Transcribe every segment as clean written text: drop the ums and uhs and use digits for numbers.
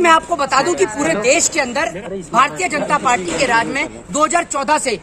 मैं आपको बता दूं कि पूरे देश के अंदर भारतीय जनता पार्टी के राज में 2014 से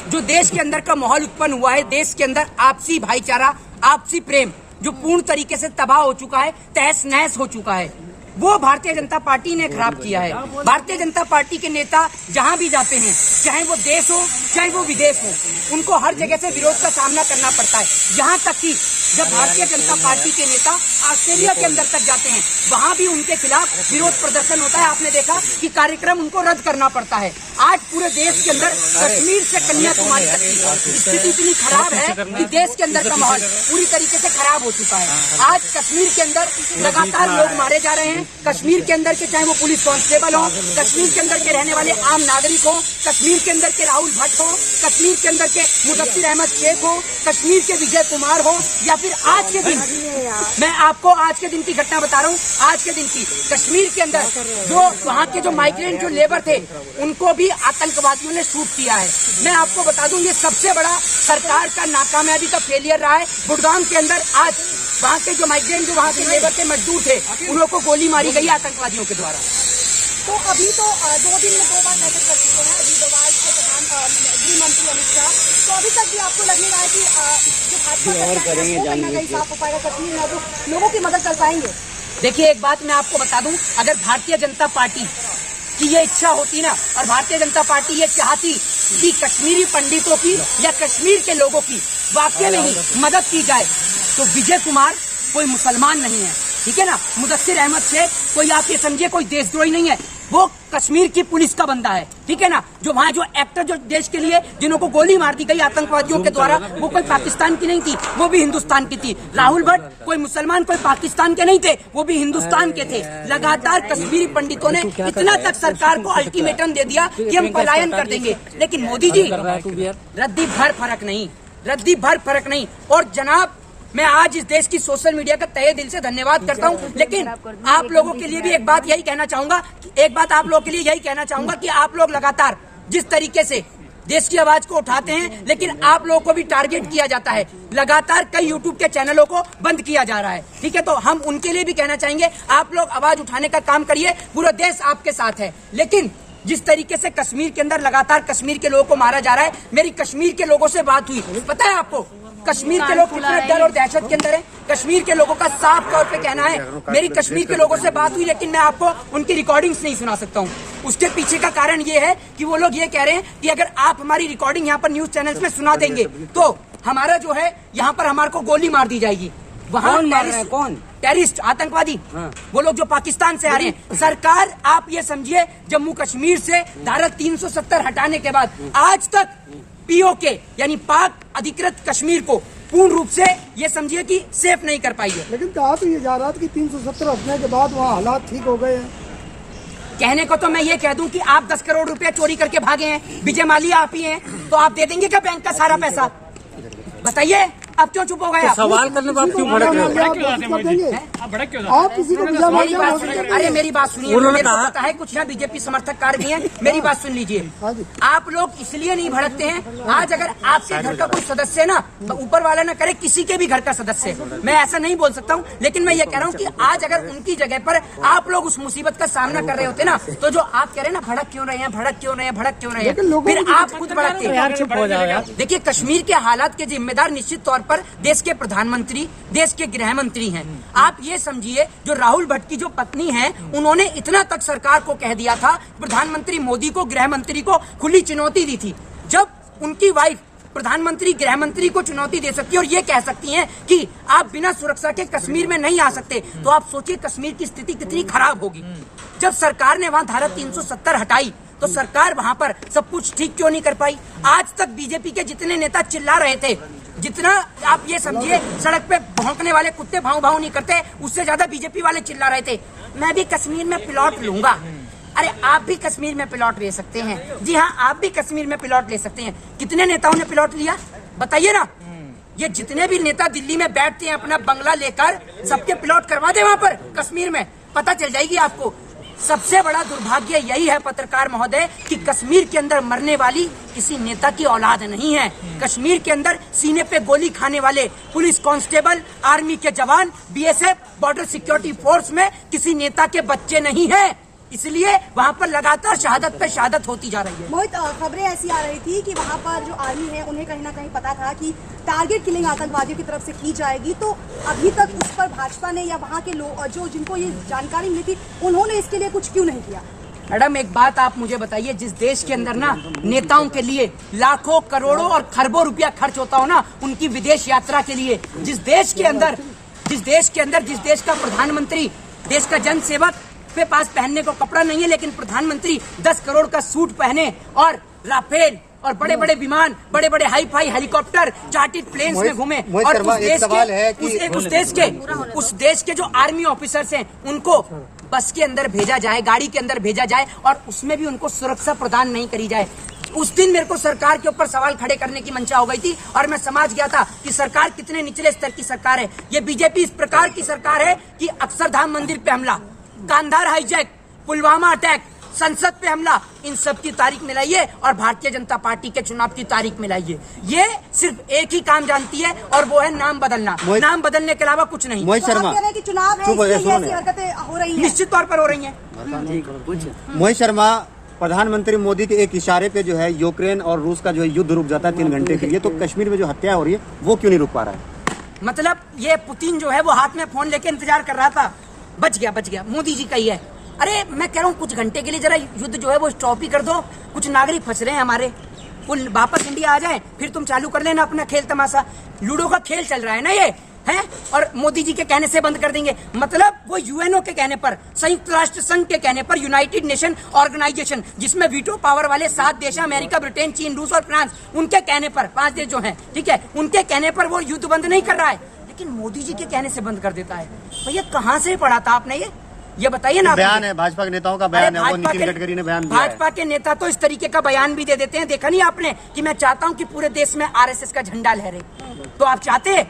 जो देश के अंदर का माहौल उत्पन्न हुआ है, देश के अंदर आपसी भाईचारा, आपसी प्रेम जो पूर्ण तरीके से तबाह हो चुका है, तहस नहस हो चुका है, वो भारतीय जनता पार्टी ने खराब किया है। भारतीय जनता पार्टी के नेता जहां भी जाते हैं, चाहे वो देश हो चाहे वो विदेश हो, उनको हर जगह से विरोध का सामना करना पड़ता है। यहाँ तक कि जब भारतीय जनता पार्टी के नेता ऑस्ट्रेलिया के अंदर तक जाते हैं, वहां भी उनके खिलाफ विरोध प्रदर्शन होता है। आपने देखा कि कार्यक्रम उनको रद्द करना पड़ता है। आज पूरे देश के अंदर कश्मीर से कन्याकुमारी तक की स्थिति इतनी खराब है कि देश के अंदर का माहौल पूरी तरीके से खराब हो चुका है। आज कश्मीर के अंदर लगातार लोग मारे जा रहे हैं। कश्मीर के अंदर के चाहे वो पुलिस कांस्टेबल हो, कश्मीर के अंदर के रहने वाले आम नागरिक हो, कश्मीर के अंदर के राहुल भट्ट हो, कश्मीर के अंदर के मुदस्सिर अहमद शेख हो, कश्मीर के विजय कुमार हो, या फिर आज के दिन, मैं आपको आज के दिन की घटना बता रहा हूँ। आज के दिन की कश्मीर के अंदर जो वहाँ के जो माइग्रेंट जो लेबर थे, उनको भी आतंकवादियों ने शूट किया है। मैं आपको बता दूं, ये सबसे बड़ा सरकार का नाकामयाबी का फेलियर रहा है। गुड़गांव के अंदर आज वहाँ के जो माइग्रेंट जो वहाँ के लेबर के मजदूर थे, उन लोगों को गोली मारी गई आतंकवादियों के द्वारा। तो अभी तो 2 दिन में 2 बार बैठक कर चुके हैं अभी दोबारा गृह मंत्री अमित शाह, तो अभी तक भी आपको लग नहीं रहा है कि जो भाजपा साफ हो पाएगा, कश्मीर में लोगों की मदद कर पाएंगे? देखिए, एक बात मैं आपको बता दूं, अगर भारतीय जनता पार्टी की ये इच्छा होती ना, और भारतीय जनता पार्टी ये चाहती कि कश्मीरी पंडितों की या कश्मीर के लोगों की वाकई में ही मदद की जाए, तो विजय कुमार कोई मुसलमान नहीं है, ठीक है ना। मुदस्सिर अहमद शेख कोई आप ये समझिए कोई देशद्रोही नहीं है, वो कश्मीर की पुलिस का बंदा है, ठीक है ना। जो वहाँ जो एक्टर जो देश के लिए जिन्हों को गोली मार दी गई आतंकवादियों के द्वारा, वो कोई पाकिस्तान की नहीं थी, वो भी हिंदुस्तान की थी। राहुल भट्ट कोई मुसलमान कोई पाकिस्तान के नहीं थे, वो भी हिंदुस्तान के थे। लगातार कश्मीरी पंडितों ने इतना तक सरकार को अल्टीमेटम दे दिया कि हम पलायन कर देंगे, लेकिन मोदी जी रद्दी भर फर्क नहीं, रद्दी भर फर्क नहीं। और जनाब, मैं आज इस देश की सोशल मीडिया का तहे दिल से धन्यवाद करता हूं, लेकिन आप लोगों के लिए भी एक बात यही कहना चाहूंगा, कि आप लोग लगातार जिस तरीके से देश की आवाज को उठाते हैं, लेकिन आप लोगों को भी टारगेट किया जाता है। लगातार कई यूट्यूब के चैनलों को बंद किया जा रहा है, ठीक है। तो हम उनके लिए भी कहना चाहेंगे, आप लोग आवाज उठाने का काम करिए, पूरा देश आपके साथ है। लेकिन जिस तरीके से कश्मीर के अंदर लगातार कश्मीर के लोगों को मारा जा रहा है, मेरी कश्मीर के लोगों से बात हुई, पता है आपको कश्मीर के लोग कितने डर और दहशत के अंदर है। कश्मीर के लोगों का साफ तौर पे कहना है, मेरी कश्मीर के लोगों से बात हुई, लेकिन मैं आपको उनकी रिकॉर्डिंग्स नहीं सुना सकता हूँ। उसके पीछे का कारण ये है कि वो लोग ये कह रहे हैं कि अगर आप हमारी रिकॉर्डिंग यहाँ पर न्यूज चैनल्स में सुना देंगे, तो हमारा जो है यहाँ पर हमारे को गोली मार दी जाएगी। वहाँ कौन टेररिस्ट आतंकवादी, वो लोग जो पाकिस्तान से आ रहे हैं। सरकार, आप ये समझिए, जम्मू कश्मीर से धारा 370 हटाने के बाद आज तक पीओके यानी पाक अधिकृत कश्मीर को पूर्ण रूप से ये समझिए कि सेफ नहीं कर पाई है। लेकिन कहा तो ये जा रहा था कि 370 हटने के बाद वहाँ हालात ठीक हो गए हैं। कहने को तो मैं ये कह दूं कि आप 10 करोड़ रुपए चोरी करके भागे हैं, विजय माल्या आप ही हैं, तो आप दे देंगे क्या बैंक का सारा पैसा? बताइए, अब क्यों चुप हो गए? सवाल करने बाद क्यों भड़क रहे हो? अरे मेरी बात सुनिए, मुझे पता है कुछ ना बीजेपी समर्थक कार भी हैं, मेरी बात सुन लीजिए। आप लोग इसलिए नहीं भड़कते हैं, आज अगर आपके घर का कोई सदस्य ना, तो ऊपर वाला ना करे किसी के भी घर का सदस्य, मैं ऐसा नहीं बोल सकता हूँ, लेकिन मैं ये कह रहा हूँ कि आज अगर उनकी जगह पर आप लोग उस मुसीबत का सामना कर रहे होते ना, तो जो आप कह रहे हैं ना भड़क क्यों रहे हैं, भड़क क्यों रहे हैं, भड़क क्यों रहे हैं, फिर आप खुद भड़कते। देखिए, कश्मीर के हालात के जिम्मेदार निश्चित तौर पर देश के प्रधानमंत्री, देश के गृह मंत्री हैं। आप ये समझिए, जो राहुल भट्ट की जो पत्नी है, उन्होंने इतना तक सरकार को कह दिया था, प्रधानमंत्री मोदी को, गृह मंत्री को खुली चुनौती दी थी। जब उनकी वाइफ प्रधानमंत्री गृह मंत्री को चुनौती दे सकती है और ये कह सकती हैं कि आप बिना सुरक्षा के कश्मीर में नहीं आ सकते, तो आप सोचिए कश्मीर की स्थिति कितनी खराब होगी। जब सरकार ने वहां धारा 370 हटाई, तो सरकार वहां पर सब कुछ ठीक क्यों नहीं कर पाई? आज तक बीजेपी के जितने नेता चिल्ला रहे थे, जितना आप ये समझिए सड़क पे भौंकने वाले कुत्ते भाव भाव नहीं करते, उससे ज्यादा बीजेपी वाले चिल्ला रहे थे, मैं भी कश्मीर में प्लॉट लूंगा। अरे आप भी कश्मीर में प्लॉट ले सकते हैं, जी हाँ, आप भी कश्मीर में प्लॉट ले सकते हैं। कितने नेताओं ने प्लॉट लिया बताइए ना? ये जितने भी नेता दिल्ली में बैठते हैं अपना बंगला लेकर, सबके प्लॉट करवा दे वहां पर कश्मीर में, पता चल जाएगी आपको। सबसे बड़ा दुर्भाग्य यही है पत्रकार महोदय कि कश्मीर के अंदर मरने वाली किसी नेता की औलाद नहीं है। कश्मीर के अंदर सीने पे गोली खाने वाले पुलिस कांस्टेबल, आर्मी के जवान, बीएसएफ, बॉर्डर सिक्योरिटी फोर्स में किसी नेता के बच्चे नहीं है। इसलिए वहाँ पर लगातार शहादत पे शहादत होती जा रही है। मोहित, खबरें ऐसी आ रही थी कि वहाँ पर जो आर्मी है उन्हें कहीं ना कहीं पता था कि टारगेट किलिंग आतंकवादियों की तरफ से की जाएगी, तो अभी तक उस पर भाजपा ने या वहाँ के लोग जो जिनको ये जानकारी मिली थी उन्होंने इसके लिए कुछ क्यों नहीं किया? मैडम एक बात आप मुझे बताइए, जिस देश के अंदर ना नेताओं के लिए लाखों करोड़ों और खरबों रुपया खर्च होता हो ना उनकी विदेश यात्रा के लिए, जिस देश का प्रधानमंत्री, देश का जन सेवक के पास पहनने को कपड़ा नहीं है, लेकिन प्रधानमंत्री 10 करोड़ का सूट पहने और राफेल और बड़े बड़े विमान, बड़े बड़े hi-fi helicopter, chartered planes में घूमे और उस देश के जो आर्मी ऑफिसर्स हैं उनको बस के अंदर भेजा जाए, गाड़ी के अंदर भेजा जाए और उसमें भी उनको सुरक्षा प्रदान नहीं करी जाए। उस दिन मेरे को सरकार के ऊपर सवाल खड़े करने की मंशा हो गई थी और मैं समझ गया था कि सरकार कितने निचले स्तर की सरकार है। ये बीजेपी इस प्रकार की सरकार है कि अक्षरधाम मंदिर पे हमला, गांधार हाईजैक, पुलवामा अटैक, संसद पे हमला, इन सब की तारीख मिलाइए और भारतीय जनता पार्टी के चुनाव की तारीख मिलाइए। ये सिर्फ एक ही काम जानती है और वो है नाम बदलना। नाम बदलने के अलावा कुछ नहीं। मोहित शर्मा, तो चुनाव है, ऐसी हरकतें हो रही हैं। निश्चित तौर पर हो रही हैं। मोहित शर्मा, प्रधानमंत्री मोदी के एक इशारे पे जो है यूक्रेन और रूस का जो है युद्ध रुक जाता है 3 घंटे के लिए, तो कश्मीर में जो हत्या हो रही है वो क्यों नहीं रुक पा रहा है? मतलब ये पुतिन जो है वो हाथ में फोन लेके इंतजार कर रहा था, बच गया। मोदी जी का ही है। अरे मैं कह रहा हूँ कुछ घंटे के लिए जरा युद्ध जो है वो स्टॉप ही कर दो। कुछ नागरिक फंस रहे हैं हमारे, वो वापस इंडिया आ जाए, फिर तुम चालू कर लेना अपना खेल तमाशा। लूडो का खेल चल रहा है ना ये है, और मोदी जी के कहने से बंद कर देंगे। मतलब वो यूएनओ के कहने पर, संयुक्त राष्ट्र संघ के कहने पर, यूनाइटेड नेशन ऑर्गेनाइजेशन जिसमें वीटो पावर वाले 7 देश हैं, अमेरिका, ब्रिटेन, चीन, रूस और फ्रांस, उनके कहने पर 5 देश जो हैं, ठीक है, उनके कहने पर वो युद्ध बंद नहीं कर रहा है, लेकिन मोदी जी के कहने से बंद कर देता है। भैया कहाँ से पढ़ा था आपने ये बताइए ना। बयान है भाजपा के नेताओं का, बयान है, वो नितिन गडकरी ने बयान दिया है। भाजपा के नेता तो इस तरीके का बयान भी दे देते हैं। देखा नहीं आपने कि मैं चाहता हूं कि पूरे देश में आरएसएस का झंडा लहरे, तो आप चाहते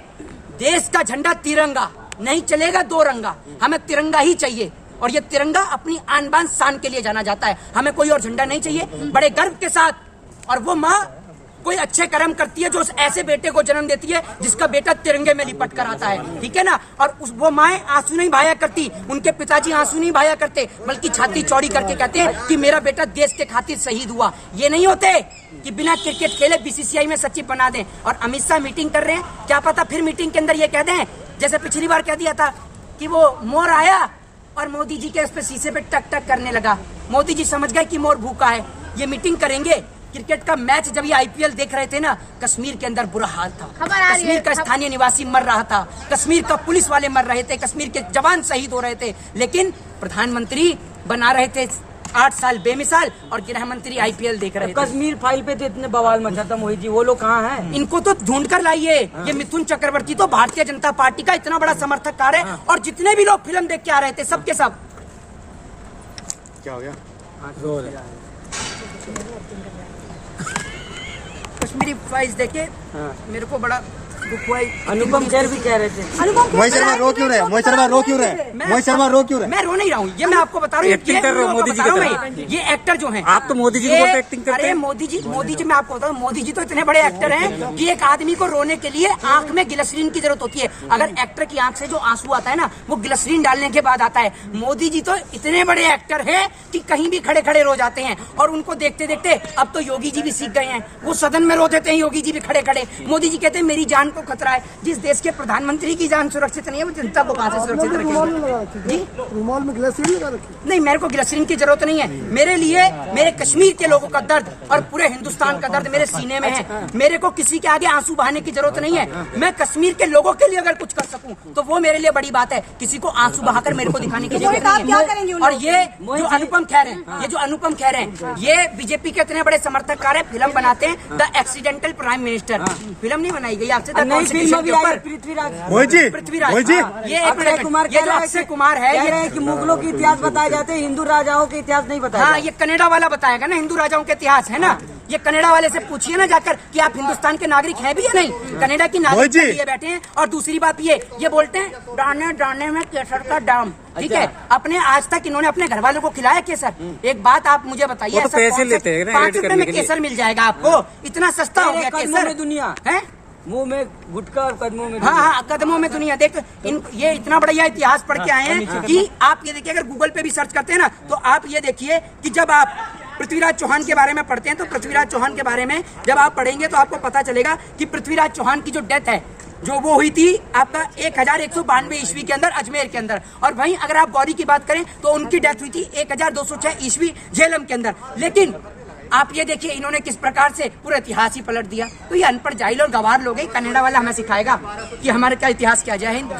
देश का झंडा तिरंगा नहीं चलेगा, 2 रंगा, हमें तिरंगा ही चाहिए। और ये तिरंगा अपनी आन बान शान के लिए जाना जाता है, हमें कोई और झंडा नहीं चाहिए। बड़े गर्व के साथ, और वो माँ कोई अच्छे कर्म करती है जो ऐसे बेटे को जन्म देती है जिसका बेटा तिरंगे में लिपट कर आता है, ठीक है ना। और वो माएँ आंसू नहीं बहाया करती, उनके पिताजी आंसू नहीं बहाया करते, बल्कि छाती चौड़ी करके कहते हैं कि मेरा बेटा देश के खातिर शहीद हुआ। ये नहीं होते कि बिना क्रिकेट खेले बीसीसीआई में सचिव बना दें। और अमित शाह मीटिंग कर रहे हैं, क्या पता फिर मीटिंग के अंदर ये कह दें जैसे पिछली बार कह दिया था कि वो मोर आया और मोदी जी के उस पे शीशे पे टक टक करने लगा। मोदी जी समझ गए कि मोर भूखा है। ये मीटिंग करेंगे। क्रिकेट का मैच जब ये आईपीएल देख रहे थे ना, कश्मीर के अंदर बुरा हाल था। कश्मीर का स्थानीय निवासी मर रहा था, कश्मीर का पुलिस वाले मर रहे थे, कश्मीर के जवान शहीद हो रहे थे, लेकिन प्रधानमंत्री बना रहे थे 8 साल बेमिसाल और गृह मंत्री आईपीएल देख रहे थे। कश्मीर फाइल पे तो इतने बवाल मचा था मोहित जी, वो लोग कहाँ हैं? इनको तो ढूंढ कर लाइए। ये मिथुन चक्रवर्ती तो भारतीय जनता पार्टी का इतना बड़ा समर्थककार है, और जितने भी लोग फिल्म देख के आ रहे थे सबके सब। क्या हो गया? कश्मीरी फाइल्स देखे मेरे को बड़ा दुख हुआ। अनुपम खेर भी कह रहे थे। मोहित शर्मा रो क्यों रहे? मोहित शर्मा रो क्यों रहे? मोहित शर्मा रो क्यों रहे? मैं रो नहीं रहा हूँ, ये मैं आपको बता रहा हूँ। एक्टिंग कर रहे हो मोदी जी की तरह। ये एक्टर जो हैं, आप तो मोदी जी को एक्टिंग करते हैं। अरे मोदी जी मैं आपको बताऊँ, मोदी जी तो इतने बड़े एक्टर हैं कि एक आदमी को रोने के लिए आंख में ग्लिसरीन की जरूरत होती है। अगर एक्टर की आंख से जो आंसू आता है ना, वो ग्लिसरीन डालने के बाद आता है। मोदी जी तो इतने बड़े एक्टर हैं कि कहीं भी खड़े खड़े रो जाते हैं, और उनको देखते देखते अब तो योगी जी भी सीख गए हैं। वो सदन में रो देते हैं योगी जी भी खड़े खड़े। मोदी जी कहते हैं मेरी जान को खतरा है। जिस देश के प्रधानमंत्री की जान सुरक्षित नहीं है, वो जनता को कहां से सुरक्षित रखेगी? रुमाल में ग्लिसरीन लगा रखी? नहीं, मेरे को ग्लिसरीन की जरूरत नहीं है। मेरे लिए मेरे कश्मीर के लोगों का दर्द और पूरे हिंदुस्तान का दर्द मेरे सीने में है। मेरे को किसी के आगे आंसू बहाने की जरूरत नहीं है। मैं कश्मीर के लोगों के लिए अगर कुछ कर सकूं तो वो मेरे लिए बड़ी बात है। किसी को आंसू बहाकर मेरे को दिखाने की जरूरत नहीं है। और ये जो अनुपम खेर हैं, ये बीजेपी के इतने बड़े समर्थककार हैं, फिल्म बनाते हैं the accidental prime minister. Film नहीं बनाई गई आपसे पृथ्वीराज। ये अक्षय कुमार है, ये कि मुगलों के इतिहास बताए जाते हैं, हिंदू राजाओं के इतिहास नहीं बताया। हाँ, ये कनाडा वाला बताएगा ना हिंदू राजाओं के इतिहास, है ना। ये कनाडा वाले से पूछिए ना जाकर कि आप हिंदुस्तान के नागरिक हैं भी या नहीं। कनाडा की नागरिक लिए बैठे हैं। और दूसरी बात ये बोलते हैं डाने डाने में केसर का दाम, ठीक है। अपने आज तक इन्होंने अपने घर वालों को खिलाया केसर? एक बात आप मुझे बताइए, पैसे लेते हैं 5 रुपए में केसर मिल जाएगा आपको? इतना सस्ता हो गया केसर? दुनिया है मुंह में गुटखा और कदमों में हाँ हाँ, कदमों में दुनिया देख। ये इतना बढ़िया इतिहास पढ़ के आए हैं कि आप ये देखिए, अगर गूगल पे भी सर्च करते हैं ना, तो आप ये देखिए कि जब आप पृथ्वीराज चौहान के बारे में पढ़ते हैं, तो पृथ्वीराज चौहान के बारे में जब आप पढ़ेंगे तो आपको पता चलेगा कि पृथ्वीराज चौहान की जो डेथ है, जो वो हुई थी आपका 1192 ईस्वी के अंदर अजमेर के अंदर। और वहीं अगर आप गौरी की बात करें तो उनकी डेथ हुई थी 1206 ईस्वी झेलम के अंदर। लेकिन आप ये देखिए इन्होंने किस प्रकार से पूरा इतिहास ही पलट दिया। तो ये अनपढ़ जाहिल और गवार लोग हैं। कनाडा वाला हमें सिखाएगा कि हमारे क्या इतिहास क्या। जय हिंद।